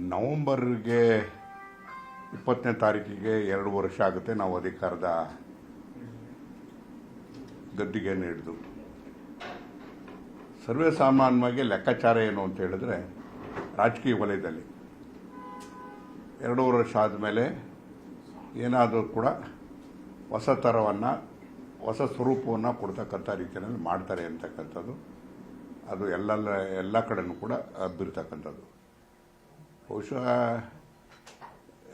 ನವಂಬರ್ಗೆ 20ನೇ ತಾರೀಕಿಗೆ 2 ವರ್ಷ ಆಗುತ್ತೆ ನಾವು ಅಧಿಕಾರದ ಗದ್ದಿಗೆಯನ್ನು ಹಿಡಿದು. ಸರ್ವೇ ಸಾಮಾನ್ಯವಾಗಿ ಲೆಕ್ಕಾಚಾರ ಏನು ಅಂತ ಹೇಳಿದ್ರೆ, ರಾಜಕೀಯ ವಲಯದಲ್ಲಿ 2 ವರ್ಷ ಆದಮೇಲೆ ಏನಾದರೂ ಕೂಡ ಹೊಸ ಥರವನ್ನು, ಹೊಸ ಸ್ವರೂಪವನ್ನು ಕೊಡ್ತಕ್ಕಂಥ ರೀತಿಯಲ್ಲಿ ಮಾಡ್ತಾರೆ ಅಂತಕ್ಕಂಥದ್ದು ಅದು ಎಲ್ಲ ಕಡೆಯೂ ಕೂಡ ಹಬ್ಬಿರ್ತಕ್ಕಂಥದ್ದು. ಬಹುಶಃ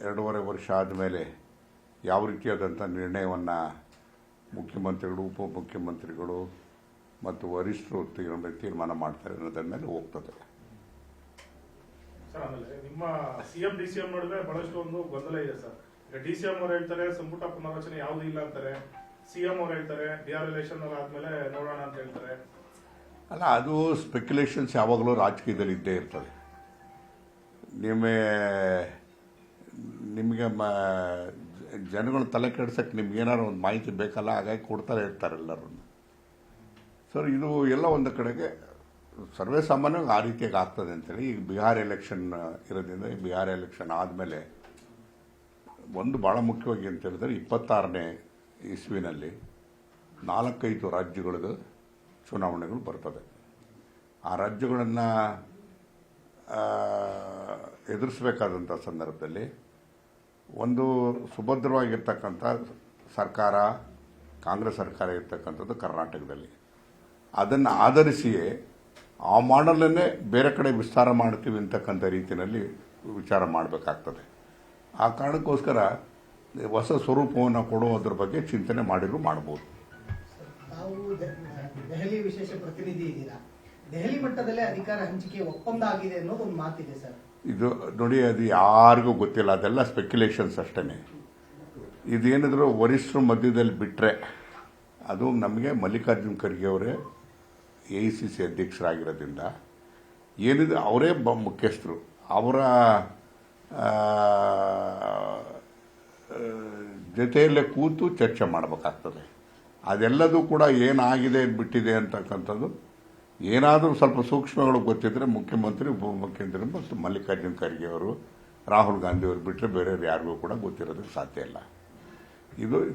2.5 ವರ್ಷ ಆದಮೇಲೆ ಯಾವ ರೀತಿಯಾದಂಥ ನಿರ್ಣಯವನ್ನು ಮುಖ್ಯಮಂತ್ರಿಗಳು, ಉಪಮುಖ್ಯಮಂತ್ರಿಗಳು ಮತ್ತು ವರಿಷ್ಠರು ತೀರ್ಮಾನ ಮಾಡ್ತಾರೆ ಅನ್ನೋದ್ರ ಮೇಲೆ ಹೋಗ್ತದೆ. ಸರ್, ಆಮೇಲೆ ನಿಮ್ಮ ಸಿಎಂ ಡಿಸಿಎಂ ನಡುವೆ ಬಹಳಷ್ಟು ಒಂದು ಗೊಂದಲ ಇದೆ ಸರ್. ಈಗ ಡಿಸಿಎಂ ಅವರು ಹೇಳ್ತಾರೆ ಸಂಪುಟ ಪುನರ್ರಚನೆ ಯಾವುದೂ ಇಲ್ಲ ಅಂತಾರೆ, ಸಿಎಂ ಅವರು ಹೇಳ್ತಾರೆ ಬಿಆರ್ ಎಲೆಕ್ಷನ್ ಆದ್ಮೇಲೆ ನೋಡೋಣ ಅಂತ ಹೇಳ್ತಾರೆ. ಅಲ್ಲ, ಅದು ಸ್ಪೆಕ್ಯುಲೇಷನ್ಸ್ ಯಾವಾಗಲೂ ರಾಜಕೀಯದಲ್ಲಿ ಇದ್ದೇ ಇರ್ತದೆ. ನಿಮಗೆ ಜನಗಳು ತಲೆ ಕೆಡ್ಸಕ್ಕೆ ನಿಮ್ಗೆ ಏನಾದ್ರು ಒಂದು ಮಾಹಿತಿ ಬೇಕಲ್ಲ, ಹಾಗಾಗಿ ಕೊಡ್ತಾರೆ ಇರ್ತಾರೆ ಎಲ್ಲರೂ. ಸರ್, ಇದು ಎಲ್ಲ ಒಂದು ಕಡೆಗೆ ಸರ್ವೇ ಸಾಮಾನ್ಯವಾಗಿ ಆ ರೀತಿಯಾಗಿ ಆಗ್ತದೆ ಅಂತೇಳಿ. ಈಗ ಬಿಹಾರ್ ಎಲೆಕ್ಷನ್ ಇರೋದ್ರಿಂದ ಈ ಬಿಹಾರ್ ಎಲೆಕ್ಷನ್ ಆದಮೇಲೆ ಒಂದು ಭಾಳ ಮುಖ್ಯವಾಗಿ ಅಂತ ಹೇಳಿದ್ರೆ 26ನೇ ಇಸ್ವಿನಲ್ಲಿ 4-5 ರಾಜ್ಯಗಳದ್ದು ಚುನಾವಣೆಗಳು ಬರ್ತದೆ. ಆ ರಾಜ್ಯಗಳನ್ನು ಎದುರಿಸಬೇಕಾದಂಥ ಸಂದರ್ಭದಲ್ಲಿ ಒಂದು ಸುಭದ್ರವಾಗಿರ್ತಕ್ಕಂಥ ಸರ್ಕಾರ, ಕಾಂಗ್ರೆಸ್ ಸರ್ಕಾರ ಇರ್ತಕ್ಕಂಥದ್ದು ಕರ್ನಾಟಕದಲ್ಲಿ. ಅದನ್ನು ಆಧರಿಸಿಯೇ ಆ ಮಾಡಲನ್ನೇ ಬೇರೆ ಕಡೆ ವಿಸ್ತಾರ ಮಾಡ್ತೀವಿ ಅಂತಕ್ಕಂಥ ರೀತಿಯಲ್ಲಿ ವಿಚಾರ ಮಾಡಬೇಕಾಗ್ತದೆ. ಆ ಕಾರಣಕ್ಕೋಸ್ಕರ ಹೊಸ ಸ್ವರೂಪವನ್ನು ಕೊಡುವುದ್ರ ಬಗ್ಗೆ ಚಿಂತನೆ ಮಾಡಿದ್ರು ಮಾಡ್ಬೋದು. ತಾವು ದೆಹಲಿ ವಿಶೇಷ ಪ್ರತಿನಿಧಿ ಇದ್ದೀರಾ, ದೆಹಲಿ ಮಟ್ಟದಲ್ಲೇ ಅಧಿಕಾರ ಹಂಚಿಕೆ ಒಪ್ಪಂದ ಆಗಿದೆ ಅನ್ನೋದು ಒಂದು ಮಾತಿದೆ ಸರ್. ಇದು ನೋಡಿ, ಅದು ಯಾರಿಗೂ ಗೊತ್ತಿಲ್ಲ, ಅದೆಲ್ಲ ಸ್ಪೆಕ್ಯುಲೇಷನ್ಸ್ ಅಷ್ಟೇ. ಇದೇನಿದ್ರು ವರಿಷ್ಠರ ಮಧ್ಯದಲ್ಲಿ ಬಿಟ್ಟರೆ ಅದು ನಮಗೆ ಮಲ್ಲಿಕಾರ್ಜುನ್ ಖರ್ಗೆ ಅವರೇ AICC ಅಧ್ಯಕ್ಷರಾಗಿರೋದ್ರಿಂದ ಏನಿದೆ ಅವರೇ ಮುಖ್ಯಸ್ಥರು. ಅವರ ಜೊತೆಯಲ್ಲೇ ಕೂತು ಚರ್ಚೆ ಮಾಡಬೇಕಾಗ್ತದೆ. ಅದೆಲ್ಲದೂ ಕೂಡ ಏನಾಗಿದೆ ಬಿಟ್ಟಿದೆ ಅಂತಕ್ಕಂಥದ್ದು ಏನಾದರೂ ಸ್ವಲ್ಪ ಸೂಕ್ಷ್ಮಗಳು ಗೊತ್ತಿದ್ದರೆ ಮುಖ್ಯಮಂತ್ರಿ, ಉಪಮುಖ್ಯಮಂತ್ರಿ ಮತ್ತು ಮಲ್ಲಿಕಾರ್ಜುನ್ ಖರ್ಗೆ ಅವರು, ರಾಹುಲ್ ಗಾಂಧಿ ಅವರು ಬಿಟ್ಟರೆ ಬೇರೆ ಯಾರಿಗೂ ಕೂಡ ಗೊತ್ತಿರೋದಕ್ಕೆ ಸಾಧ್ಯ ಇಲ್ಲ.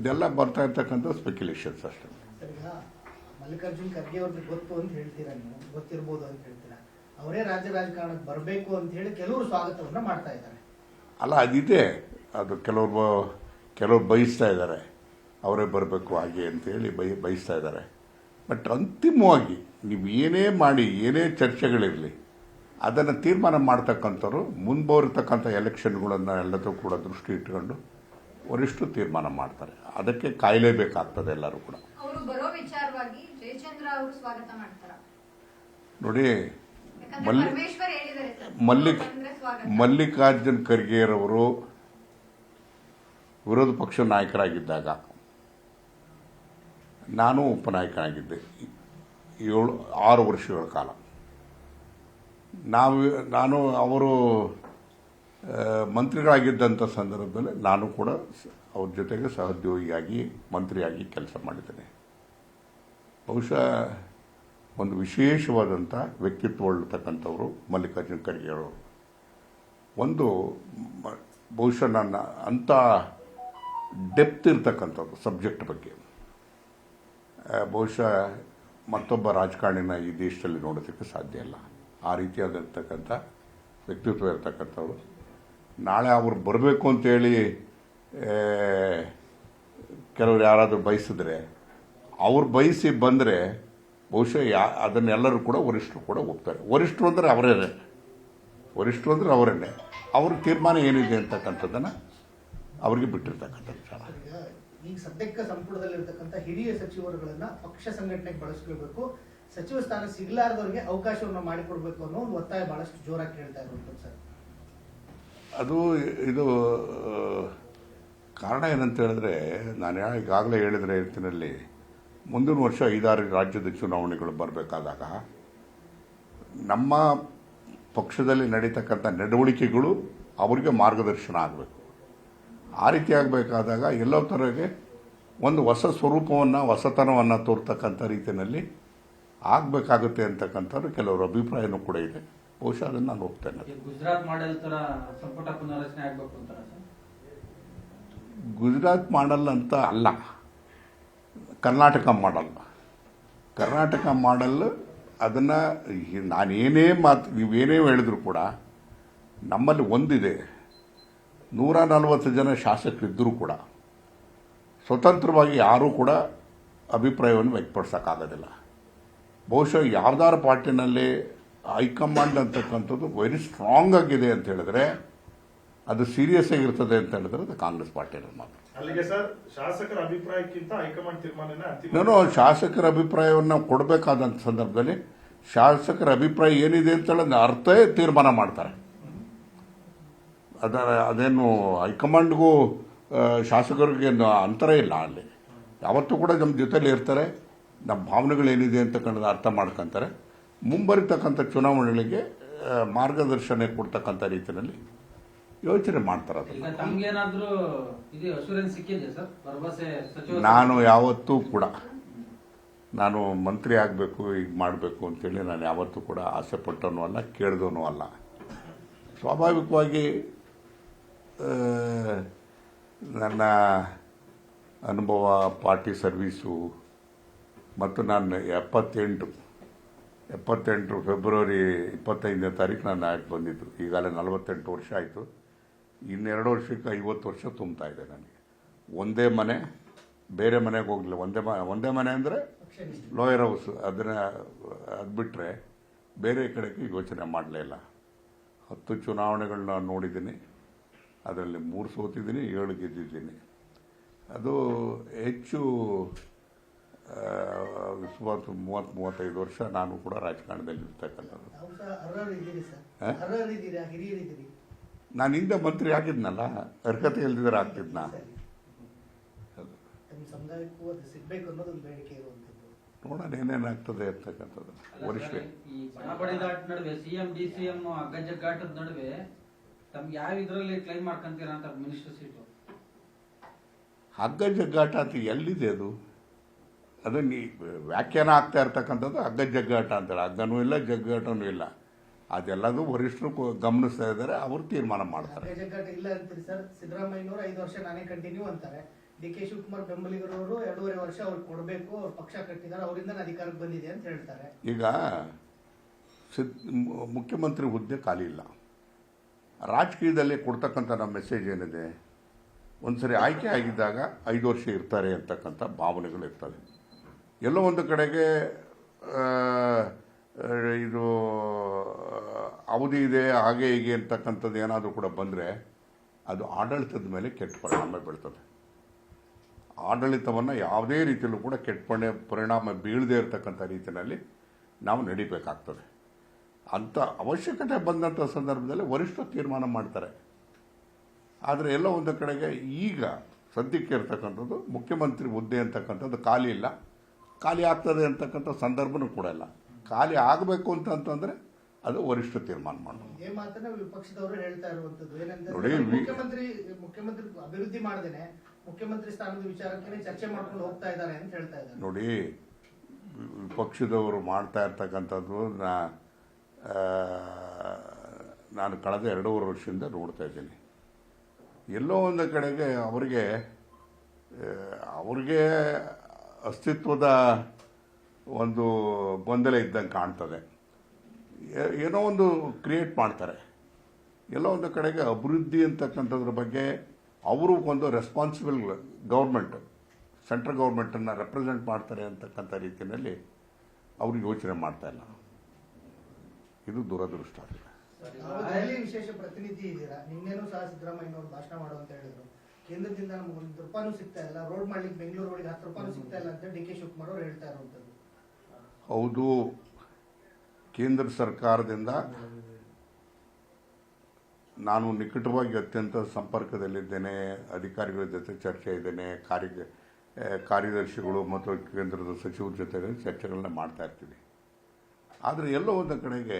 ಇದೆಲ್ಲ ಬರ್ತಾ ಇರ್ತಕ್ಕಂಥ ಸ್ಪೆಕ್ಯುಲೇಷನ್ಸ್ ಅಷ್ಟೇ. ಮಲ್ಲಿಕಾರ್ಜುನ್ ಖರ್ಗೆ ಅವ್ರಿಗೆ ಗೊತ್ತು ಅಂತ ಹೇಳ್ತೀರಾ, ನೀವು ಗೊತ್ತಿರ್ಬೋದು ಅಂತ ಹೇಳ್ತೀರಾ. ಅವರೇ ರಾಜ್ಯ ರಾಜಕಾರಣಕ್ಕೆ ಬರಬೇಕು ಅಂತ ಹೇಳಿ ಕೆಲವರು ಸ್ವಾಗತವನ್ನು ಮಾಡ್ತಾ ಇದ್ದಾರೆ. ಅಲ್ಲ, ಅದಿದೆ, ಅದು ಕೆಲವರು ಬಯಸ್ತಾ ಇದ್ದಾರೆ, ಅವರೇ ಬರಬೇಕು ಹಾಗೆ ಅಂತೇಳಿ ಬಯಸ್ತಾ ಇದ್ದಾರೆ. ಬಟ್ ಅಂತಿಮವಾಗಿ ನೀವು ಏನೇ ಮಾಡಿ, ಏನೇ ಚರ್ಚೆಗಳಿರಲಿ, ಅದನ್ನು ತೀರ್ಮಾನ ಮಾಡ್ತಕ್ಕಂಥವ್ರು ಮುಂಬರ್ತಕ್ಕಂಥ ಎಲೆಕ್ಷನ್ಗಳನ್ನು ಎಲ್ಲದೂ ಕೂಡ ದೃಷ್ಟಿ ಇಟ್ಕೊಂಡು ವರಿಷ್ಠರು ತೀರ್ಮಾನ ಮಾಡ್ತಾರೆ. ಅದಕ್ಕೆ ಕಾಯಲೇಬೇಕಾಗ್ತದೆ ಎಲ್ಲರೂ ಕೂಡ. ನೋಡಿ, ಮಲ್ಲಿಕಾರ್ಜುನ್ ಖರ್ಗೆರವರು ವಿರೋಧ ಪಕ್ಷ ನಾಯಕರಾಗಿದ್ದಾಗ ನಾನು ಉಪನಾಯಕನಾಗಿದ್ದೆ 6 ವರ್ಷಗಳ ಕಾಲ. ನಾನು ಅವರು ಮಂತ್ರಿಗಳಾಗಿದ್ದಂಥ ಸಂದರ್ಭದಲ್ಲಿ ನಾನು ಕೂಡ ಅವ್ರ ಜೊತೆಗೆ ಸಹೋದ್ಯೋಗಿಯಾಗಿ, ಮಂತ್ರಿಯಾಗಿ ಕೆಲಸ ಮಾಡಿದ್ದೇನೆ. ಬಹುಶಃ ಒಂದು ವಿಶೇಷವಾದಂಥ ವ್ಯಕ್ತಿತ್ವ ಉಳ್ಳತಕ್ಕಂಥವರು ಮಲ್ಲಿಕಾರ್ಜುನ್ ಖರ್ಗೆ ಅವರು. ಒಂದು ಬಹುಶಃ ನನ್ನ ಅಂಥ ಡೆಪ್ತ್ ಇರ್ತಕ್ಕಂಥದ್ದು ಸಬ್ಜೆಕ್ಟ್ ಬಗ್ಗೆ ಬಹುಶಃ ಮತ್ತೊಬ್ಬ ರಾಜಕಾರಣಿನ ಈ ದೇಶದಲ್ಲಿ ನೋಡೋದಕ್ಕೆ ಸಾಧ್ಯ ಇಲ್ಲ. ಆ ರೀತಿಯಾಗಿರ್ತಕ್ಕಂಥ ವ್ಯಕ್ತಿತ್ವ ಇರ್ತಕ್ಕಂಥವ್ರು. ನಾಳೆ ಅವರು ಬರಬೇಕು ಅಂತೇಳಿ ಕೆಲವರು ಯಾರಾದರೂ ಬಯಸಿದ್ರೆ, ಅವ್ರು ಬಯಸಿ ಬಂದರೆ ಬಹುಶಃ ಅದನ್ನೆಲ್ಲರೂ ಕೂಡ ವರಿಷ್ಠರು ಕೂಡ ಹೋಗ್ತಾರೆ. ವರಿಷ್ಠರು ಅಂದರೆ ಅವರೇನೆ, ಅವ್ರ ತೀರ್ಮಾನ ಏನಿದೆ ಅಂತಕ್ಕಂಥದ್ದನ್ನು ಅವರಿಗೆ ಬಿಟ್ಟಿರ್ತಕ್ಕಂಥ ವಿಚಾರ. ಈಗ ಸದ್ಯಕ್ಕೆ ಸಂಪುಟದಲ್ಲಿರ್ತಕ್ಕಂಥ ಹಿರಿಯ ಸಚಿವರುಗಳನ್ನ ಪಕ್ಷ ಸಂಘಟನೆಗೆ ಬಳಸ್ಕೊಳ್ಬೇಕು, ಸಚಿವ ಸ್ಥಾನ ಸಿಗಲಾರದವರಿಗೆ ಅವಕಾಶವನ್ನು ಮಾಡಿಕೊಡ್ಬೇಕು ಅನ್ನೋ ಒಂದು ಒತ್ತಾಯ ಬಹಳಷ್ಟು ಜೋರಾಗಿ ಕೇಳ್ತಾ ಇರುವಂಥದ್ದು ಸರ್. ಇದು ಕಾರಣ ಏನಂತ ಹೇಳಿದ್ರೆ, ನಾನು ಈಗಾಗಲೇ ಹೇಳಿದ್ರೆ ರೀತಿಯಲ್ಲಿ ಮುಂದಿನ ವರ್ಷ 5-6 ರಾಜ್ಯದ ಚುನಾವಣೆಗಳು ಬರಬೇಕಾದಾಗ ನಮ್ಮ ಪಕ್ಷದಲ್ಲಿ ನಡೀತಕ್ಕಂಥ ನಡವಳಿಕೆಗಳು ಅವರಿಗೆ ಮಾರ್ಗದರ್ಶನ ಆಗಬೇಕು. ಆ ರೀತಿ ಆಗಬೇಕಾದಾಗ ಎಲ್ಲೋ ಥರಗೆ ಒಂದು ಹೊಸ ಸ್ವರೂಪವನ್ನು, ಹೊಸತನವನ್ನು ತೋರ್ತಕ್ಕಂಥ ರೀತಿಯಲ್ಲಿ ಆಗಬೇಕಾಗುತ್ತೆ ಅಂತಕ್ಕಂಥದ್ದು ಕೆಲವರ ಅಭಿಪ್ರಾಯನೂ ಕೂಡ ಇದೆ. ಬಹುಶಃ ಅದನ್ನು ನಾನು ಒಪ್ತೇನೆ. ಈ ಗುಜರಾತ್ ಮಾಡೆಲ್ ತರ ಸಂಪುಟ ಪುನರ್ರಚನೆ ಆಗ್ಬೇಕು ಅಂತಾರ ಸರ್? ಗುಜರಾತ್ ಮಾಡಲ್ ಅಂತ ಅಲ್ಲ, ಕರ್ನಾಟಕ ಮಾಡಲ್. ಕರ್ನಾಟಕ ಮಾಡಲ್ ಅದನ್ನು ನಾನೇನೇ ನೀವೇನೇ ಹೇಳಿದ್ರು ಕೂಡ ನಮ್ಮಲ್ಲಿ ಒಂದಿದೆ, 140 ಜನ ಶಾಸಕರಿದ್ದರೂ ಕೂಡ ಸ್ವತಂತ್ರವಾಗಿ ಯಾರೂ ಕೂಡ ಅಭಿಪ್ರಾಯವನ್ನು ವ್ಯಕ್ತಪಡಿಸೋಕ್ಕಾಗೋದಿಲ್ಲ. ಬಹುಶಃ ಯಾವ್ದಾರ ಪಾರ್ಟಿನಲ್ಲಿ ಹೈಕಮಾಂಡ್ ಅಂತಕ್ಕಂಥದ್ದು ವೆರಿ ಸ್ಟ್ರಾಂಗ್ ಆಗಿದೆ ಅಂತ ಹೇಳಿದ್ರೆ, ಅದು ಸೀರಿಯಸ್ ಆಗಿರ್ತದೆ ಅಂತ ಹೇಳಿದ್ರೆ ಅದು ಕಾಂಗ್ರೆಸ್ ಪಾರ್ಟಿಯಲ್ಲಿ ಮಾತ್ರ. ಅಲ್ಲಿಗೆ ಸರ್ ಶಾಸಕರ ಅಭಿಪ್ರಾಯಕ್ಕಿಂತ ಹೈಕಮಾಂಡ್ ತೀರ್ಮಾನನೇ ಅಂತಿಮ. ನಾನು ಶಾಸಕರ ಅಭಿಪ್ರಾಯವನ್ನು ಕೊಡಬೇಕಾದಂಥ ಸಂದರ್ಭದಲ್ಲಿ ಶಾಸಕರ ಅಭಿಪ್ರಾಯ ಏನಿದೆ ಅಂತ ಹೇಳೋದು ಅರ್ಥವೇ ತೀರ್ಮಾನ ಮಾಡ್ತಾರೆ. ಅದೇನು ಹೈಕಮಾಂಡ್ಗೂ ಶಾಸಕರಿಗೆ ಅಂತರ ಇಲ್ಲ. ಅಲ್ಲಿ ಯಾವತ್ತೂ ಕೂಡ ನಮ್ಮ ಜೊತೆಲಿ ಇರ್ತಾರೆ, ನಮ್ಮ ಭಾವನೆಗಳೇನಿದೆ ಅಂತಕ್ಕಂಥದ್ದು ಅರ್ಥ ಮಾಡ್ಕೊತಾರೆ. ಮುಂಬರಿತಕ್ಕಂಥ ಚುನಾವಣೆಗಳಿಗೆ ಮಾರ್ಗದರ್ಶನ ಕೊಡ್ತಕ್ಕಂಥ ರೀತಿಯಲ್ಲಿ ಯೋಚನೆ ಮಾಡ್ತಾರೆ. ಈಗ ತಮ್ಗೇನಾದ್ರೂ ಇದು ಅಶ್ಯೂರೆನ್ಸ್ ಸಿಕ್ಕಿದೆ ಸರ್? ಭರವಸೆ ಸಚಿವ ನಾನು ಯಾವತ್ತೂ ಕೂಡ ನಾನು ಮಂತ್ರಿ ಆಗಬೇಕು, ಈಗ ಮಾಡಬೇಕು ಅಂತೇಳಿ ನಾನು ಯಾವತ್ತೂ ಕೂಡ ಆಸೆ ಪಟ್ಟವನು ಅಲ್ಲ, ಕೇಳಿದವನು ಅಲ್ಲ. ಸ್ವಾಭಾವಿಕವಾಗಿ ನನ್ನ ಅನುಭವ, ಪಾರ್ಟಿ ಸರ್ವೀಸು ಮತ್ತು ನಾನು 78 ಫೆಬ್ರವರಿ 25ನೇ ತಾರೀಕು ನಾನು ಆಗಿ ಬಂದಿದ್ದು. ಈಗಾಗಲೇ 48 ವರ್ಷ ಆಯಿತು. ಇನ್ನೆರಡು ವರ್ಷಕ್ಕೆ 50 ವರ್ಷ ತುಂಬ್ತಾ ಇದೆ ನನಗೆ. ಒಂದೇ ಮನೆ, ಬೇರೆ ಮನೆಗೆ ಹೋಗಲಿಲ್ಲ. ಒಂದೇ ಮನೆ ಅಂದರೆ ಲೋಯರ್ ಹೌಸ್, ಅದು ಬಿಟ್ಟರೆ ಬೇರೆ ಕಡೆಗೆ ಯೋಚನೆ ಮಾಡಲೇ ಇಲ್ಲ. 10 ಚುನಾವಣೆಗಳನ್ನ ನೋಡಿದ್ದೀನಿ, ಅದರಲ್ಲಿ 3 ಸೋತಿದ್ದೀನಿ, 7 ಗೆದ್ದಿದ್ದೀನಿ. ಅದು ಹೆಚ್ಚು ಸುಮಾರು 30-35 ವರ್ಷ ನಾನು ಕೂಡ ರಾಜಕಾರಣದಲ್ಲಿ ಇರ್ತಕ್ಕಂಥದ್ದು. ನಾನು ಹಿಂದೆ ಮಂತ್ರಿ ಆಗಿದ್ನಲ್ಲ, ಅರ್ಹತೆ ಇಲ್ದಿದ್ರೆ ಆಗ್ತಿದ್ನ. ನೋಡೋಣ ಏನೇನಾಗ್ತದೆ ಅಂತಕ್ಕಂಥದ್ದು. ವರಿಷ್ಠ ಈ ಬಣ ಬಡಿದಾಟ ನಡುವೆ ಸಿಎಂ ಡಿಸಿಎಂ ಅಗ್ಗಜಗ್ಗಾಟದ ನಡುವೆ ತಮ್ಗೆ ಯಾವ ಇದರಲ್ಲಿ ಕ್ಲೈಮ್ ಮಾಡ್ಕೊಂತೀರಾ ಅಂತ ಮಿನಿಸ್ಟರ್ ಸೀಟು? ಹಗ್ಗ ಜಗ್ಗಾಟ ಅಂತ ಎಲ್ಲಿದೆ ಅದು? ಅದನ್ನು ವ್ಯಾಖ್ಯಾನ ಆಗ್ತಾ ಇರ್ತಕ್ಕಂಥದ್ದು ಹಗ್ಗ ಜಗ್ಗಾಟ ಅಂತಾರೆ. ಹಗ್ಗನೂ ಇಲ್ಲ, ಜಗ್ಗಾಟನೂ ಇಲ್ಲ. ಅದೆಲ್ಲದು ವರಿಷ್ಠರು ಗಮನಿಸ್ತಾ ಇದ್ದಾರೆ, ಅವರು ತೀರ್ಮಾನ ಮಾಡ್ತಾರೆ. ಜಗ್ಗಾಟ ಇಲ್ಲ ಅಂತೀರಿ ಸರ್? ಸಿದ್ದರಾಮಯ್ಯನವರು 5 ವರ್ಷ ನಾನೇ ಕಂಟಿನ್ಯೂ ಅಂತಾರೆ. DK ಶಿವಕುಮಾರ್ ಬೆಂಬಲಿಗರವರು 2.5 ವರ್ಷ ಅವ್ರಿಗೆ ಕೊಡಬೇಕು, ಅವ್ರು ಪಕ್ಷ ಕಟ್ಟಿದ್ದಾರೆ, ಅವರಿಂದ ಅಧಿಕಾರಕ್ಕೆ ಬಂದಿದೆ ಅಂತ ಹೇಳ್ತಾರೆ. ಈಗ ಮುಖ್ಯಮಂತ್ರಿ ಹುದ್ದೆ ಖಾಲಿ ಇಲ್ಲ. ರಾಜಕೀಯದಲ್ಲಿ ಕೊಡ್ತಕ್ಕಂಥ ನಮ್ಮ ಮೆಸೇಜ್ ಏನಿದೆ, ಒಂದ್ಸರಿ ಆಯ್ಕೆ ಆಗಿದ್ದಾಗ 5 ವರ್ಷ ಇರ್ತಾರೆ ಅಂತಕ್ಕಂಥ ಭಾವನೆಗಳು ಇರ್ತವೆ. ಎಲ್ಲೋ ಒಂದು ಕಡೆಗೆ ಇದು ಅವಧಿ ಇದೆ ಹಾಗೆ ಹೀಗೆ ಅಂತಕ್ಕಂಥದ್ದು ಏನಾದರೂ ಕೂಡ ಬಂದರೆ ಅದು ಆಡಳಿತದ ಮೇಲೆ ಕೆಟ್ಟ ಪರಿಣಾಮ ಬೀಳ್ತದೆ. ಆಡಳಿತವನ್ನು ಯಾವುದೇ ರೀತಿಯಲ್ಲೂ ಕೂಡ ಕೆಟ್ಟ ಪರಿಣಾಮ ಬೀಳದೇ ಇರತಕ್ಕಂಥ ರೀತಿಯಲ್ಲಿ ನಾವು ನಡಿಬೇಕಾಗ್ತದೆ. ಅಂಥ ಅವಶ್ಯಕತೆ ಬಂದಂಥ ಸಂದರ್ಭದಲ್ಲಿ ವರಿಷ್ಠರು ತೀರ್ಮಾನ ಮಾಡ್ತಾರೆ. ಆದರೆ ಎಲ್ಲ ಒಂದು ಕಡೆಗೆ ಈಗ ಸದ್ಯಕ್ಕೆ ಇರ್ತಕ್ಕಂಥದ್ದು ಮುಖ್ಯಮಂತ್ರಿ ಹುದ್ದೆ ಅಂತಕ್ಕಂಥದ್ದು ಖಾಲಿ ಇಲ್ಲ, ಖಾಲಿ ಆಗ್ತದೆ ಅಂತಕ್ಕಂಥ ಸಂದರ್ಭನೂ ಕೂಡ ಇಲ್ಲ. ಖಾಲಿ ಆಗಬೇಕು ಅಂತಂತಂದರೆ ಅದು ವರಿಷ್ಠ ತೀರ್ಮಾನ ಮಾಡೋದು. ಈ ಮಾತನ್ನ ವಿಪಕ್ಷದವರು ಹೇಳ್ತಾ ಇರುವಂತದ್ದು ಏನಂದ್ರೆ, ನೋಡಿ, ಮುಖ್ಯಮಂತ್ರಿ ಅಭಿವೃದ್ಧಿ ಮಾಡದೇನೆ ಮುಖ್ಯಮಂತ್ರಿ ಸ್ಥಾನದ ವಿಚಾರಕ್ಕೆ ಚರ್ಚೆ ಮಾಡ್ಕೊಂಡು ಹೋಗ್ತಾ ಇದ್ದಾರೆ ಅಂತ ಹೇಳ್ತಾ ಇದ್ದಾರೆ. ನೋಡಿ, ವಿಪಕ್ಷದವರು ಮಾಡ್ತಾ ಇರ್ತಕ್ಕಂಥದ್ದು ನಾನು ಕಳೆದ 2.5 ವರ್ಷದಿಂದ ನೋಡ್ತಾ ಇದ್ದೀನಿ. ಎಲ್ಲೋ ಒಂದು ಕಡೆಗೆ ಅವ್ರಿಗೆ ಅಸ್ತಿತ್ವದ ಒಂದು ಗೊಂದಲ ಇದ್ದಂಗೆ ಕಾಣ್ತದೆ. ಏನೋ ಒಂದು ಕ್ರಿಯೇಟ್ ಮಾಡ್ತಾರೆ. ಎಲ್ಲೋ ಒಂದು ಕಡೆಗೆ ಅಭಿವೃದ್ಧಿ ಅಂತಕ್ಕಂಥದ್ರ ಬಗ್ಗೆ ಅವರು ಒಂದು ರೆಸ್ಪಾನ್ಸಿಬಲ್ ಗೌರ್ಮೆಂಟ್, ಸೆಂಟ್ರಲ್ ಗೌರ್ಮೆಂಟನ್ನು ರೆಪ್ರೆಸೆಂಟ್ ಮಾಡ್ತಾರೆ ಅಂತಕ್ಕಂಥ ರೀತಿಯಲ್ಲಿ ಅವರು ಯೋಚನೆ ಮಾಡ್ತಾ ಇಲ್ಲ. ಇದು ದುರದೃಷ್ಟ. ದೆಹಲಿ ವಿಶೇಷ ಪ್ರತಿನಿಧಿ ಇದ್ದೀರಾ, ನಿನ್ನೇನೂ ಸಹ ಸಿದ್ದರಾಮಯ್ಯನವರು ಭಾಷಣ ಮಾಡುವಂತ ಹೇಳಿದ್ರು. ಕೇಂದ್ರದಿಂದ ನಮ್ಗೆ ₹1 ಸಿಗ್ತಾ ಇಲ್ಲ, ರೋಡ್ ಮಾಡ್ಲಿಕ್ಕೆ ಬೆಂಗಳೂರು ಒಳಗೆ ₹10 ಸಿಗ್ತಾ ಇಲ್ಲ ಅಂತ DK ಶಿವಕುಮಾರ್ ಅವರು ಹೇಳ್ತಾ ಇರುವಂತದ್ದು. ಹೌದು, ಕೇಂದ್ರ ಸರ್ಕಾರದಿಂದ ನಾನು ನಿಕಟವಾಗಿ ಅತ್ಯಂತ ಸಂಪರ್ಕದಲ್ಲಿದ್ದೇನೆ. ಅಧಿಕಾರಿಗಳ ಜೊತೆ ಚರ್ಚೆ ಇದ್ದೇನೆ. ಕಾರ್ಯದರ್ಶಿಗಳು ಮತ್ತು ಕೇಂದ್ರದ ಸಚಿವರ ಜೊತೆ ಚರ್ಚೆಗಳನ್ನ ಮಾಡ್ತಾ ಇರ್ತೀವಿ. ಆದರೆ ಎಲ್ಲೋ ಒಂದು ಕಡೆಗೆ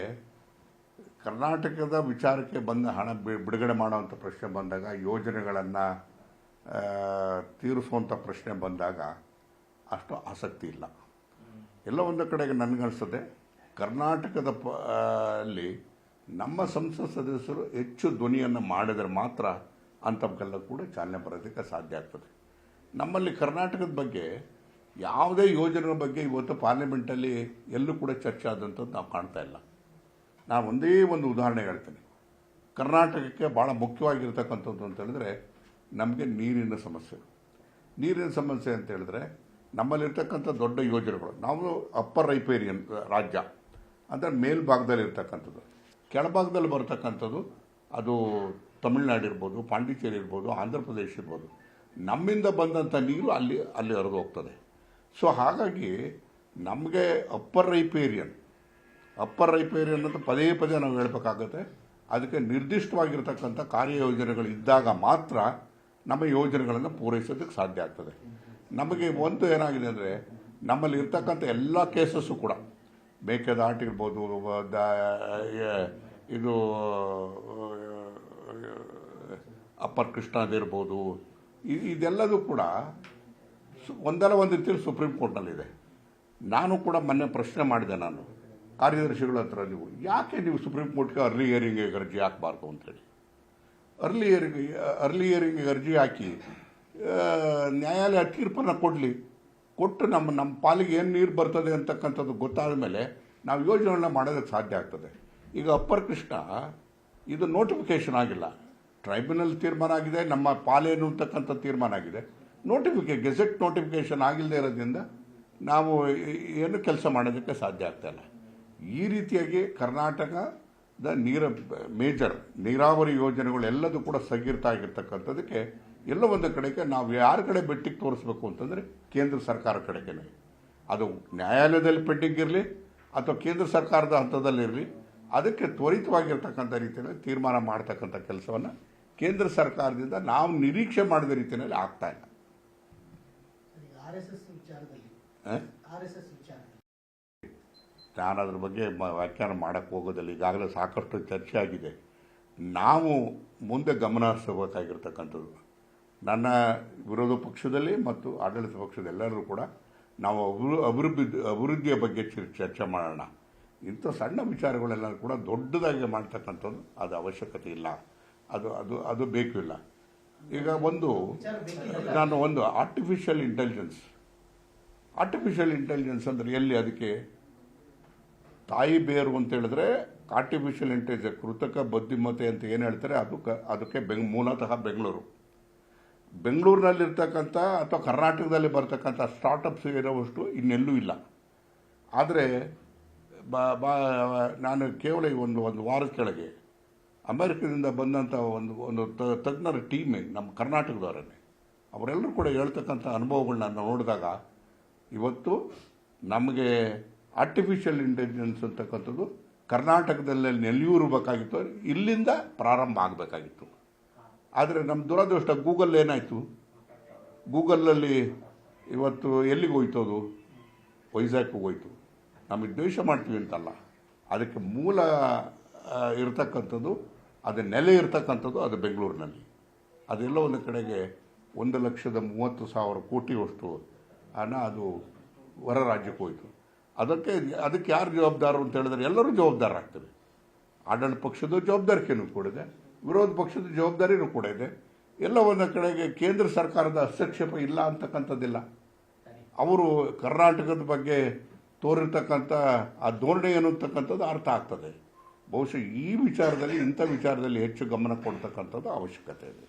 ಕರ್ನಾಟಕದ ವಿಚಾರಕ್ಕೆ ಬಂದ ಹಣ ಬಿಡುಗಡೆ ಮಾಡುವಂಥ ಪ್ರಶ್ನೆ ಬಂದಾಗ, ಯೋಜನೆಗಳನ್ನು ತೀರಿಸುವಂಥ ಪ್ರಶ್ನೆ ಬಂದಾಗ ಅಷ್ಟು ಆಸಕ್ತಿ ಇಲ್ಲ. ಎಲ್ಲ ಒಂದು ಕಡೆಗೆ ನನಗನ್ನಿಸ್ತದೆ, ಕರ್ನಾಟಕದ ಅಲ್ಲಿ ನಮ್ಮ ಸಂಸತ್ ಸದಸ್ಯರು ಹೆಚ್ಚು ಧ್ವನಿಯನ್ನು ಮಾಡಿದರೆ ಮಾತ್ರ ಅಂಥವಕ್ಕೆಲ್ಲ ಕೂಡ ಚಾಲನೆ ಬರೋದಕ್ಕೆ ಸಾಧ್ಯ ಆಗ್ತದೆ. ನಮ್ಮಲ್ಲಿ ಕರ್ನಾಟಕದ ಬಗ್ಗೆ ಯಾವುದೇ ಯೋಜನೆ ಬಗ್ಗೆ ಇವತ್ತು ಪಾರ್ಲಿಮೆಂಟಲ್ಲಿ ಎಲ್ಲೂ ಕೂಡ ಚರ್ಚೆ ಆದಂಥದ್ದು ನಾವು ಕಾಣ್ತಾ ಇಲ್ಲ. ನಾನು ಒಂದೇ ಒಂದು ಉದಾಹರಣೆ ಹೇಳ್ತೇನೆ. ಕರ್ನಾಟಕಕ್ಕೆ ಭಾಳ ಮುಖ್ಯವಾಗಿರ್ತಕ್ಕಂಥದ್ದು ಅಂತ ಹೇಳಿದ್ರೆ ನಮಗೆ ನೀರಿನ ಸಮಸ್ಯೆ. ನೀರಿನ ಸಮಸ್ಯೆ ಅಂತ ಹೇಳಿದ್ರೆ ನಮ್ಮಲ್ಲಿರ್ತಕ್ಕಂಥ ದೊಡ್ಡ ಯೋಜನೆಗಳು, ನಾವು ಅಪ್ಪರ್ ರೈಪೇರಿಯನ್ ರಾಜ್ಯ ಅಂದರೆ ಮೇಲ್ಭಾಗದಲ್ಲಿ ಇರ್ತಕ್ಕಂಥದ್ದು, ಕೆಳಭಾಗದಲ್ಲಿ ಬರ್ತಕ್ಕಂಥದ್ದು ಅದು ತಮಿಳ್ನಾಡು ಇರ್ಬೋದು, ಪಾಂಡಿಚೇರಿ ಇರ್ಬೋದು, ಆಂಧ್ರ ಪ್ರದೇಶ ಇರ್ಬೋದು. ನಮ್ಮಿಂದ ಬಂದಂಥ ನೀರು ಅಲ್ಲಿ ಹರಿದು ಹೋಗ್ತದೆ. ಸೊ ಹಾಗಾಗಿ ನಮಗೆ ಅಪ್ಪರ್ ರೈಪೇರಿಯನ್ ಅಂತ ಪದೇ ಪದೇ ನಾವು ಹೇಳಬೇಕಾಗತ್ತೆ. ಅದಕ್ಕೆ ನಿರ್ದಿಷ್ಟವಾಗಿರ್ತಕ್ಕಂಥ ಕಾರ್ಯಯೋಜನೆಗಳು ಇದ್ದಾಗ ಮಾತ್ರ ನಮ್ಮ ಯೋಜನೆಗಳನ್ನು ಪೂರೈಸೋದಕ್ಕೆ ಸಾಧ್ಯ ಆಗ್ತದೆ. ನಮಗೆ ಒಂದು ಏನಾಗಿದೆ ಅಂದರೆ ನಮ್ಮಲ್ಲಿ ಇರ್ತಕ್ಕಂಥ ಎಲ್ಲ ಕೇಸಸ್ಸು ಕೂಡ ಮೇಕೆದಾಟು ಇರ್ಬೋದು, ಇದು ಅಪ್ಪರ್ ಕೃಷ್ಣದಿರ್ಬೋದು, ಇದೆಲ್ಲದೂ ಕೂಡ ಒಂದಲ್ಲ ಒಂದು ರೀತಿಯಲ್ಲಿ ಸುಪ್ರೀಂ ಕೋರ್ಟ್ನಲ್ಲಿದೆ. ನಾನು ಕೂಡ ಮೊನ್ನೆ ಪ್ರಶ್ನೆ ಮಾಡಿದೆ, ನಾನು ಕಾರ್ಯದರ್ಶಿಗಳ ಹತ್ರ, ಯಾಕೆ ನೀವು ಸುಪ್ರೀಂ ಕೋರ್ಟ್ಗೆ ಅರ್ಲಿ ಹಿಯರಿಂಗಿಗೆ ಅರ್ಜಿ ಹಾಕಬಾರ್ದು ಅಂತೇಳಿ. ಅರ್ಲಿ ಹಿಯರಿಂಗಿಗೆ ಅರ್ಜಿ ಹಾಕಿ ನ್ಯಾಯಾಲಯ ತೀರ್ಪನ್ನು ಕೊಟ್ಟು ನಮ್ಮ ಪಾಲಿಗೆ ಏನು ನೀರು ಬರ್ತದೆ ಅಂತಕ್ಕಂಥದ್ದು ಗೊತ್ತಾದ ಮೇಲೆ ನಾವು ಯೋಜನೆಗಳನ್ನ ಮಾಡೋದಕ್ಕೆ ಸಾಧ್ಯ ಆಗ್ತದೆ. ಈಗ ಅಪ್ಪರ್ ಕೃಷ್ಣ ಇದು ನೋಟಿಫಿಕೇಷನ್ ಆಗಿಲ್ಲ, ಟ್ರೈಬ್ಯುನಲ್ ತೀರ್ಮಾನ ಆಗಿದೆ, ನಮ್ಮ ಪಾಲೇನು ಅಂತಕ್ಕಂಥ ತೀರ್ಮಾನ ಆಗಿದೆ. ಗೆಜೆಟ್ ನೋಟಿಫಿಕೇಷನ್ ಆಗಿಲ್ಲದೆ ಇರೋದ್ರಿಂದ ನಾವು ಏನು ಕೆಲಸ ಮಾಡೋದಕ್ಕೆ ಸಾಧ್ಯ ಆಗ್ತಾಯಿಲ್ಲ. ಈ ರೀತಿಯಾಗಿ ಕರ್ನಾಟಕದ ಮೇಜರ್ ನೀರಾವರಿ ಯೋಜನೆಗಳು ಎಲ್ಲದೂ ಕೂಡ ಸಗಿರ್ತಾ ಆಗಿರ್ತಕ್ಕಂಥದ್ದಕ್ಕೆ ಎಲ್ಲೋ ಒಂದು ಕಡೆಗೆ ನಾವು ಯಾರ ಕಡೆ ಬೆಟ್ಟಿಗೆ ತೋರಿಸ್ಬೇಕು ಅಂತಂದರೆ ಕೇಂದ್ರ ಸರ್ಕಾರ ಕಡೆಗೇನೆ. ಅದು ನ್ಯಾಯಾಲಯದಲ್ಲಿ ಪೆಂಡಿಂಗ್ ಇರಲಿ ಅಥವಾ ಕೇಂದ್ರ ಸರ್ಕಾರದ ಹಂತದಲ್ಲಿರಲಿ, ಅದಕ್ಕೆ ತ್ವರಿತವಾಗಿರ್ತಕ್ಕಂಥ ರೀತಿಯಲ್ಲಿ ತೀರ್ಮಾನ ಮಾಡ್ತಕ್ಕಂಥ ಕೆಲಸವನ್ನು ಕೇಂದ್ರ ಸರ್ಕಾರದಿಂದ ನಾವು ನಿರೀಕ್ಷೆ ಮಾಡಿದ ರೀತಿಯಲ್ಲಿ ಆಗ್ತಾ ಇಲ್ಲ. ನಾನು ಅದ್ರ ಬಗ್ಗೆ ವ್ಯಾಖ್ಯಾನ ಮಾಡೋಕ್ಕೆ ಹೋಗೋದಿಲ್ಲ. ಈಗಾಗಲೇ ಸಾಕಷ್ಟು ಚರ್ಚೆ ಆಗಿದೆ. ನಾವು ಮುಂದೆ ಗಮನ ಹರಿಸಬೇಕಾಗಿರ್ತಕ್ಕಂಥದ್ದು, ನನ್ನ ವಿರೋಧ ಪಕ್ಷದಲ್ಲಿ ಮತ್ತು ಆಡಳಿತ ಪಕ್ಷದೆಲ್ಲರೂ ಕೂಡ ನಾವು ಅಭಿವೃದ್ಧಿಯ ಬಗ್ಗೆ ಚರ್ಚೆ ಮಾಡೋಣ. ಇಂಥ ಸಣ್ಣ ವಿಚಾರಗಳೆಲ್ಲ ಕೂಡ ದೊಡ್ಡದಾಗಿ ಮಾಡ್ತಕ್ಕಂಥದ್ದು ಅದು ಅವಶ್ಯಕತೆ ಇಲ್ಲ, ಅದು ಬೇಕು ಇಲ್ಲ. ಈಗ ನಾನು ಆರ್ಟಿಫಿಷಿಯಲ್ ಇಂಟೆಲಿಜೆನ್ಸ್ ಅಂದರೆ ಎಲ್ಲಿ, ಅದಕ್ಕೆ ತಾಯಿ ಬೇರು ಅಂತ ಹೇಳಿದ್ರೆ ಆರ್ಟಿಫಿಷಿಯಲ್ ಇಂಟೆಲಿಜೆನ್ಸ್, ಕೃತಕ ಬುದ್ಧಿಮತ್ತೆ ಅಂತ ಏನು ಹೇಳ್ತಾರೆ ಅದಕ್ಕೆ ಮೂಲತಃ ಬೆಂಗಳೂರಿನಲ್ಲಿರ್ತಕ್ಕಂಥ ಅಥವಾ ಕರ್ನಾಟಕದಲ್ಲಿ ಬರ್ತಕ್ಕಂಥ ಸ್ಟಾರ್ಟಪ್ಸ್ ಇರೋವಷ್ಟು ಇನ್ನೆಲ್ಲೂ ಇಲ್ಲ. ಆದರೆ ನಾನು ಕೇವಲ ಒಂದು ವಾರದ ಕೆಳಗೆ ಅಮೆರಿಕದಿಂದ ಬಂದಂಥ ಒಂದು ತಜ್ಞರ ಟೀಮೇ ನಮ್ಮ ಕರ್ನಾಟಕದವರೇ, ಅವರೆಲ್ಲರೂ ಕೂಡ ಹೇಳ್ತಕ್ಕಂಥ ಅನುಭವಗಳನ್ನ ನೋಡಿದಾಗ ಇವತ್ತು ನಮಗೆ ಆರ್ಟಿಫಿಷಿಯಲ್ ಇಂಟೆಲಿಜೆನ್ಸ್ ಅಂತಕ್ಕಂಥದ್ದು ಕರ್ನಾಟಕದಲ್ಲಿ ನೆಲೆಯೂರಬೇಕಾಗಿತ್ತು, ಇಲ್ಲಿಂದ ಪ್ರಾರಂಭ ಆಗಬೇಕಾಗಿತ್ತು. ಆದರೆ ನಮ್ಮ ದುರದೃಷ್ಟ ಗೂಗಲ್ ಏನಾಯಿತು, ಗೂಗಲಲ್ಲಿ ಇವತ್ತು ಎಲ್ಲಿಗೆ ಹೋಯ್ತು, ಅದು ವೈಜಾಗ್ಗೆ ಹೋಯ್ತು. ನಮಗೆ ದ್ವೇಷ ಮಾಡ್ತೀವಿ ಅಂತಲ್ಲ, ಅದಕ್ಕೆ ಮೂಲ ಇರತಕ್ಕಂಥದ್ದು, ಅದು ನೆಲೆ ಇರತಕ್ಕಂಥದ್ದು ಅದು ಬೆಂಗಳೂರಿನಲ್ಲಿ. ಅದೆಲ್ಲ ಒಂದು ಕಡೆಗೆ 1,30,000 ಕೋಟಿಯಷ್ಟು ಹಣ ಅದು ಹೊರ ರಾಜ್ಯಕ್ಕೆ ಹೋಯಿತು. ಅದಕ್ಕೆ ಯಾರು ಜವಾಬ್ದಾರರು ಅಂತ ಹೇಳಿದ್ರೆ ಎಲ್ಲರೂ ಜವಾಬ್ದಾರರಾಗ್ತದೆ. ಆಡಳಿತ ಪಕ್ಷದ ಜವಾಬ್ದಾರಿಕೆಯೂ ಕೂಡ ಇದೆ, ವಿರೋಧ ಪಕ್ಷದ ಜವಾಬ್ದಾರಿನೂ ಕೂಡ ಇದೆ. ಎಲ್ಲ ಒಂದು ಕಡೆಗೆ ಕೇಂದ್ರ ಸರ್ಕಾರದ ಹಸ್ತಕ್ಷೇಪ ಇಲ್ಲ ಅಂತಕ್ಕಂಥದ್ದಿಲ್ಲ. ಅವರು ಕರ್ನಾಟಕದ ಬಗ್ಗೆ ತೋರಿರ್ತಕ್ಕಂಥ ಆ ಧೋರಣೆ ಏನು ಅಂತಕ್ಕಂಥದ್ದು ಅರ್ಥ ಆಗ್ತದೆ. ಬಹುಶಃ ಇಂಥ ವಿಚಾರದಲ್ಲಿ ಹೆಚ್ಚು ಗಮನ ಕೊಡ್ತಕ್ಕಂಥದ್ದು ಅವಶ್ಯಕತೆ ಇದೆ.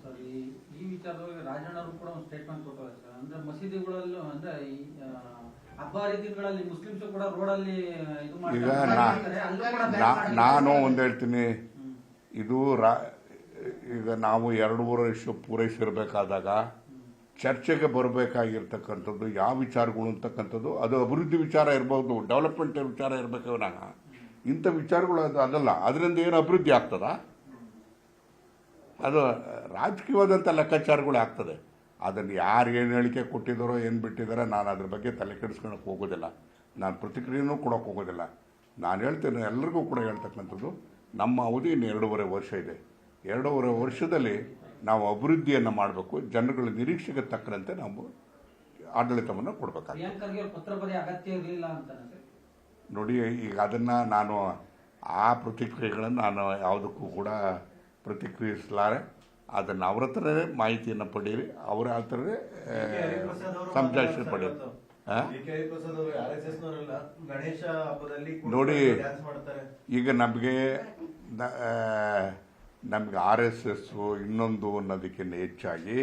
ಸರ್, ಈ ವಿಚಾರದಲ್ಲಿ ರಾಜಣ್ಣವರು ಕೂಡ ಒಂದು ಸ್ಟೇಟ್ಮೆಂಟ್ ಕೊಟ್ಟರು ಸರ್. ಅಂದ್ರೆ ಮಸೀದಿಗಳಲ್ಲೂ ಅಂದ್ರೆ ಈ ಹಬ್ಬ ಹರಿದಿನಗಳಲ್ಲಿ ಮುಸ್ಲಿಮ್ಸ್ ಕೂಡ ರೋಡಲ್ಲಿ ಇದು ನಾನು ಒಂದು ಹೇಳ್ತೀನಿ, ಇದು ಈಗ ನಾವು 2 ವರ್ಷ ಪೂರೈಸಿರಬೇಕಾದಾಗ ಚರ್ಚೆಗೆ ಬರಬೇಕಾಗಿರ್ತಕ್ಕಂಥದ್ದು ಯಾವ ವಿಚಾರಗಳು ಅಂತಕ್ಕಂಥದ್ದು, ಅದು ಅಭಿವೃದ್ಧಿ ವಿಚಾರ ಇರ್ಬೋದು, ಡೆವಲಪ್ಮೆಂಟ್ ವಿಚಾರ ಇರಬೇಕು. ಇಂಥ ವಿಚಾರಗಳು ಅದಲ್ಲ. ಅದರಿಂದ ಏನು ಅಭಿವೃದ್ಧಿ ಆಗ್ತದ? ಅದು ರಾಜಕೀಯವಾದಂಥ ಲೆಕ್ಕಾಚಾರಗಳು ಆಗ್ತದೆ. ಅದನ್ನು ಯಾರು ಏನು ಹೇಳಿಕೆ ಕೊಟ್ಟಿದ್ದಾರೋ ಏನು ಬಿಟ್ಟಿದ್ದಾರೋ ನಾನು ಅದ್ರ ಬಗ್ಗೆ ತಲೆ ಕೆಡಿಸ್ಕೊಳಕ್ಕೆ ಹೋಗೋದಿಲ್ಲ, ನಾನು ಪ್ರತಿಕ್ರಿಯೆನೂ ಕೊಡೋಕೆ ಹೋಗೋದಿಲ್ಲ. ನಾನು ಹೇಳ್ತೇನೆ, ಎಲ್ಲರಿಗೂ ಕೂಡ ಹೇಳ್ತಕ್ಕಂಥದ್ದು, ನಮ್ಮ ಅವಧಿ ಇನ್ನು 2.5 ವರ್ಷ ಇದೆ. 2.5 ವರ್ಷದಲ್ಲಿ ನಾವು ಅಭಿವೃದ್ಧಿಯನ್ನು ಮಾಡಬೇಕು, ಜನಗಳ ನಿರೀಕ್ಷೆಗೆ ತಕ್ಕಂತೆ ನಾವು ಆಡಳಿತವನ್ನು ಕೊಡಬೇಕಾಗ್ತದೆ. ಪತ್ರ ಬರೆಯ ಅಗತ್ಯ ಇರಲಿಲ್ಲ ಅಂತ ನೋಡಿ, ಈಗ ಅದನ್ನು ನಾನು ಆ ಪ್ರತಿಕ್ರಿಯೆಗಳನ್ನು ನಾನು ಯಾವುದಕ್ಕೂ ಕೂಡ ಪ್ರತಿಕ್ರಿಯಿಸಲಾರೆ. ಅದನ್ನು ಅವ್ರ ಹತ್ರನೇ ಮಾಹಿತಿಯನ್ನು ಪಡೀರಿ, ಅವರ ಹತ್ರನೇ ಸಂಜಾಯಿಷಿ ಪಡೀರಿ. ನೋಡಿ, ಈಗ ನಮಗೆ RSS ಇನ್ನೊಂದು ಅನ್ನೋದಕ್ಕಿಂತ ಹೆಚ್ಚಾಗಿ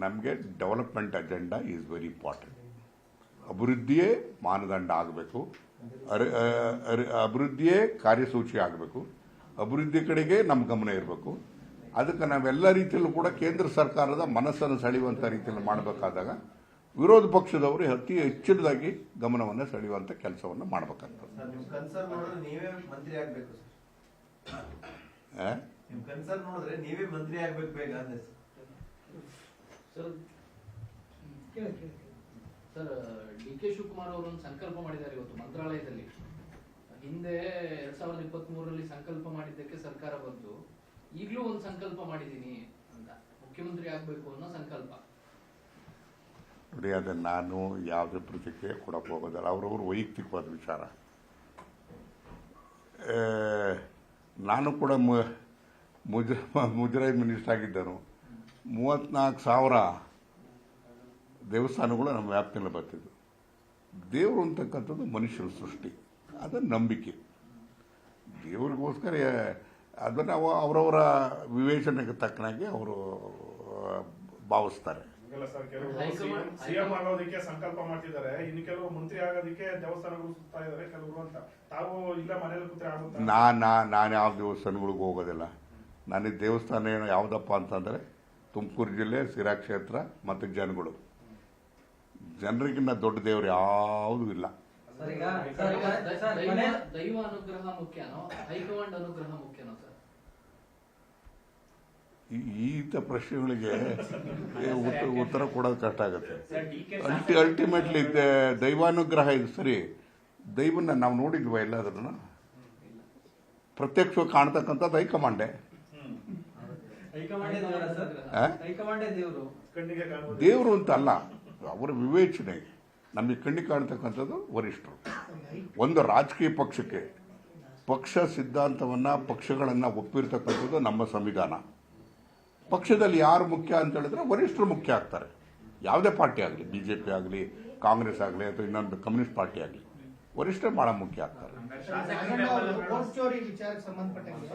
ನಮಗೆ development agenda is very important. ಅಭಿವೃದ್ಧಿಯೇ ಮಾನದಂಡ ಆಗಬೇಕು, ಅಭಿವೃದ್ಧಿಯೇ ಕಾರ್ಯಸೂಚಿ ಆಗಬೇಕು, ಅಭಿವೃದ್ಧಿ ಕಡೆಗೆ ನಮ್ಮ ಗಮನ ಇರಬೇಕು. ಅದಕ್ಕೆ ನಾವೆಲ್ಲ ರೀತಿಯಲ್ಲೂ ಕೂಡ ಕೇಂದ್ರ ಸರ್ಕಾರದ ಮನಸ್ಸನ್ನು ಸೆಳೆಯುವಂಥ ರೀತಿಯಲ್ಲಿ ಮಾಡಬೇಕಾದಾಗ ವಿರೋಧ ಪಕ್ಷದವರು ಅತಿ ಹೆಚ್ಚಿನದಾಗಿ ಗಮನವನ್ನು ಸೆಳೆಯುವಂಥ ಕೆಲಸವನ್ನು ಮಾಡಬೇಕಾಗ್ತದೆ. ಸರ್, DK ಶಿವಕುಮಾರ್ ಅವರು ಒಂದು ಸಂಕಲ್ಪ ಮಾಡಿದ್ದಾರೆ ಇವತ್ತು ಮಂತ್ರಾಲಯದಲ್ಲಿ. ಹಿಂದೆ 2023ರಲ್ಲಿ ಸಂಕಲ್ಪ ಮಾಡಿದ್ದಕ್ಕೆ ಸರ್ಕಾರ ಬಂತು, ಈಗಲೂ ಒಂದು ಸಂಕಲ್ಪ ಮಾಡಿದ್ದೀನಿ ಅಂತ, ಮುಖ್ಯಮಂತ್ರಿ ಆಗ್ಬೇಕು ಅನ್ನೋ ಸಂಕಲ್ಪ. ನೋಡಿ, ಅದನ್ನು ನಾನು ಯಾವುದೇ ಪ್ರತಿಕ್ರಿಯೆ ಕೊಡಕ್ಕೆ ಹೋಗೋದಿಲ್ಲ, ಅವರವರು ವೈಯಕ್ತಿಕವಾದ ವಿಚಾರ. ನಾನು ಕೂಡ ಮುಜರಾಯಿ ಮಿನಿಸ್ಟರ್ ಆಗಿದ್ದನು. 34,000 ದೇವಸ್ಥಾನಗಳು ನಮ್ಮ ವ್ಯಾಪ್ತಿಯಲ್ಲಿ ಬರ್ತಿದ್ವು. ದೇವರು ಅಂತಕ್ಕಂಥದ್ದು ಮನುಷ್ಯರ ಸೃಷ್ಟಿ, ಅದು ನಂಬಿಕೆ. ದೇವರಿಗೋಸ್ಕರ ಅದನ್ನು ಅವರವರ ವಿವೇಚನೆಗೆ ತಕ್ಕನಾಗಿ ಅವರು ಭಾವಿಸ್ತಾರೆ. ಸಿಎಂ ಆಗೋದಕ್ಕೆ ಸಂಕಲ್ಪ ಮಾಡ್ತಿದ್ದಾರೆ, ಇನ್ನು ಕೆಲವರು ಮಂತ್ರಿ ಆಗೋದಕ್ಕೆ ದೇವಸ್ಥಾನಗಳು ಸುತ್ತಾ ಇದ್ದಾರೆ ಕೆಲವರು ಅಂತ. ತಾವು ಇಲ್ಲ ಮನೇಲಿ ಕೂತ್ರೆ ಆಗುತ್ತೆ? ನಾನು ಯಾವ ದೇವಸ್ಥಾನಗಳಿಗೂ ಹೋಗೋದಿಲ್ಲ. ನನಗೆ ದೇವಸ್ಥಾನ ಏನೋ ಯಾವುದಪ್ಪ ಅಂತಂದರೆ ತುಮಕೂರು ಜಿಲ್ಲೆ ಸಿರಾ ಕ್ಷೇತ್ರ ಮತ್ತು ಜನರಿಗಿನ್ನ ದೊಡ್ಡ ದೇವರು ಯಾವುದೂ ಇಲ್ಲ. ದೈವ ಅನುಗ್ರಹ ಮುಖ್ಯನೋ ಹೈಕಮಾಂಡ್ ಅನುಗ್ರಹ ಮುಖ್ಯನೋ ಸರ್? ಈತ ಪ್ರಶ್ನೆಗಳಿಗೆ ಉತ್ತರ ಕೊಡೋದು ಕಷ್ಟ ಆಗುತ್ತೆ. ಅಲ್ಟಿಮೇಟ್ಲಿ ದೈವಾನುಗ್ರಹ ಇದು ಸರಿ. ದೈವನ ನಾವು ನೋಡಿದ್ವ ಎಲ್ಲಾದ್ರೂ ಪ್ರತ್ಯಕ್ಷವಾಗಿ ಕಾಣ್ತಕ್ಕಂಥದ್ದು ಹೈಕಮಾಂಡೇ. ದೇವರು ಅಂತ ಅಲ್ಲ, ಅವರ ವಿವೇಚನೆ. ನಮಗೆ ಕಣ್ಣಿಗೆ ಕಾಣ್ತಕ್ಕಂಥದ್ದು ವರಿಷ್ಠರು. ಒಂದು ರಾಜಕೀಯ ಪಕ್ಷಕ್ಕೆ ಪಕ್ಷ ಸಿದ್ಧಾಂತವನ್ನು ಪಕ್ಷಗಳನ್ನು ಒಪ್ಪಿರ್ತಕ್ಕಂಥದ್ದು ನಮ್ಮ ಸಂವಿಧಾನ. ಪಕ್ಷದಲ್ಲಿ ಯಾರು ಮುಖ್ಯ ಅಂತ ಹೇಳಿದ್ರೆ ವರಿಷ್ಠರು ಮುಖ್ಯ ಆಗ್ತಾರೆ. ಯಾವುದೇ ಪಾರ್ಟಿ ಆಗಲಿ, BJP ಆಗಲಿ, ಕಾಂಗ್ರೆಸ್ ಆಗಲಿ ಅಥವಾ ಇನ್ನೊಂದು ಕಮ್ಯುನಿಸ್ಟ್ ಪಾರ್ಟಿ ಆಗಲಿ, ವರಿಷ್ಠರು ಬಹಳ ಮುಖ್ಯ ಆಗ್ತಾರೆ. ವೋಟ್ ಚೋರಿ ವಿಚಾರಕ್ಕೆ ಸಂಬಂಧಪಟ್ಟಂಗೆ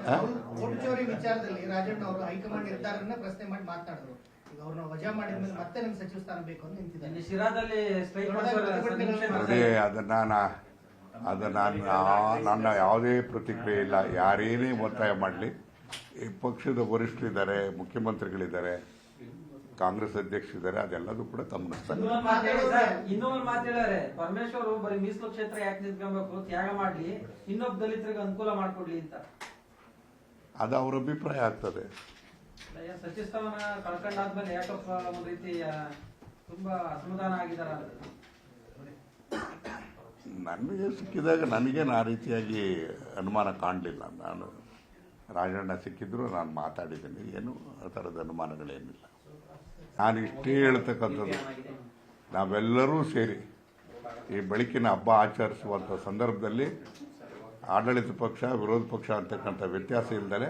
ವೋಟ್ ಚೋರಿ ವಿಚಾರದಲ್ಲಿ ರಾಜಣ್ಣ ಅವರು ಹೈಕಮಾಂಡ್ ನಿರ್ಧಾರನ್ನ ಪ್ರಶ್ನೆ ಮಾಡಿ ಮಾತನಾಡಿದ್ರು. ಈಗ ಅವ್ರನ್ನ ವಜಾ ಮಾಡಿದ್ಮೇಲೆ ಮತ್ತೆ ನಮ್ಗೆ ಸಚಿವ ಸ್ಥಾನ ಬೇಕು ಅಂತ ನಿಂತಿದ್ದಾರೆ. ನನ್ನ ಯಾವುದೇ ಪ್ರತಿಕ್ರಿಯೆ ಇಲ್ಲ. ಯಾರೇನೇ ಒತ್ತಾಯ ಮಾಡಲಿ, ಈ ಪಕ್ಷದ ವರಿಷ್ಠರಿದ್ದಾರೆ, ಮುಖ್ಯಮಂತ್ರಿಗಳಿದ್ದಾರೆ, ಕಾಂಗ್ರೆಸ್ ಅಧ್ಯಕ್ಷರಿದ್ದಾರೆ, ಅದೆಲ್ಲದೂ ಕೂಡ ಗಮನಿಸ್ತಾರೆ. ಇನ್ನೊಂದು ಮಾತು ಹೇಳಿದ್ರೆ, ಪರಮೇಶ್ವರ್ ಬರೀ ಮೀಸಲು ಕ್ಷೇತ್ರ ಯಾಕೆ ನಿಂತ್ಕೊಬೇಕು, ತ್ಯಾಗ ಮಾಡ್ಲಿ, ಇನ್ನೊಬ್ಬ ದಲಿತರಿಗೆ ಅನುಕೂಲ ಮಾಡ್ಕೊಡ್ಲಿ ಅಂತ ಅದು ಅವ್ರ ಅಭಿಪ್ರಾಯ ಆಗ್ತದೆ. ಸಚಿವ ಸ್ಥಾನ ಕಳ್ಕೊಂಡಾದ್ಮೇಲೆ ಯಾಕಪ್ಪ ಒಂದು ರೀತಿ ತುಂಬಾ ಅಸಮಾಧಾನ ಆಗಿದ್ದಾರೆ. ನನಗೆ ಸಿಕ್ಕಿದಾಗ ನನಗೇನು ಆ ರೀತಿಯಾಗಿ ಅನುಮಾನ ಕಾಣಲಿಲ್ಲ. ನಾನು ರಾಜಣ್ಣ ಸಿಕ್ಕಿದ್ರು ನಾನು ಮಾತಾಡಿದ್ದೀನಿ, ಏನು ಆ ಥರದ ಅನುಮಾನಗಳೇನಿಲ್ಲ. ನಾನು ಇಷ್ಟೇ ಹೇಳ್ತಕ್ಕಂಥದ್ದು, ನಾವೆಲ್ಲರೂ ಸೇರಿ ಈ ಬೆಳಕಿನ ಹಬ್ಬ ಆಚರಿಸುವಂಥ ಸಂದರ್ಭದಲ್ಲಿ ಆಡಳಿತ ಪಕ್ಷ ವಿರೋಧ ಪಕ್ಷ ಅಂತಕ್ಕಂಥ ವ್ಯತ್ಯಾಸ ಇಲ್ಲದೆ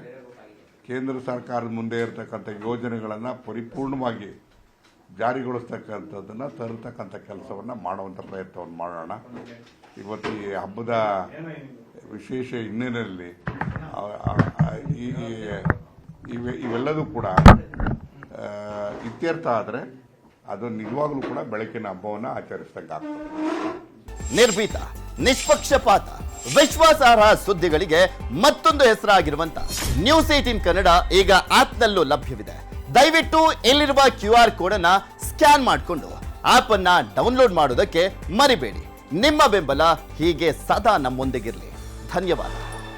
ಕೇಂದ್ರ ಸರ್ಕಾರದ ಮುಂದೆ ಇರತಕ್ಕಂಥ ಯೋಜನೆಗಳನ್ನು ಪರಿಪೂರ್ಣವಾಗಿ ಜಾರಿಗೊಳಿಸ್ತಕ್ಕಂಥದ್ದನ್ನು ತರತಕ್ಕಂಥ ಕೆಲಸವನ್ನು ಮಾಡುವಂಥ ಪ್ರಯತ್ನವನ್ನು ಮಾಡೋಣ. ಇವತ್ತು ಈ ಹಬ್ಬದ ವಿಶೇಷ ಹಿನ್ನೆಲೆಯಲ್ಲಿ ಇವೆಲ್ಲದೂ ಕೂಡ ಇತ್ಯರ್ಥ ಆದರೆ ಅದು ನಿಜವಾಗ್ಲೂ ಕೂಡ ಬೆಳಕಿನ ಹಬ್ಬವನ್ನು ಆಚರಿಸಿದಂಗಾಗ್ತದೆ. ನಿರ್ಭೀತ, ನಿಷ್ಪಕ್ಷಪಾತ, ವಿಶ್ವಾಸಾರ್ಹ ಸುದ್ದಿಗಳಿಗೆ ಮತ್ತೊಂದು ಹೆಸರಾಗಿರುವಂತ News18 ಕನ್ನಡ ಈಗ ಆಪ್ನಲ್ಲೂ ಲಭ್ಯವಿದೆ. ದಯವಿಟ್ಟು ಇಲ್ಲಿರುವ QR ಕೋಡ್ ಅನ್ನ ಸ್ಕ್ಯಾನ್ ಮಾಡಿಕೊಂಡು ಆಪ್ ಅನ್ನ ಡೌನ್ಲೋಡ್ ಮಾಡೋದಕ್ಕೆ ಮರಿಬೇಡಿ. ನಿಮ್ಮ ಬೆಂಬಲ ಹೀಗೆ ಸದಾ ನಮ್ಮೊಂದಿಗಿರಲಿ. ಧನ್ಯವಾದ.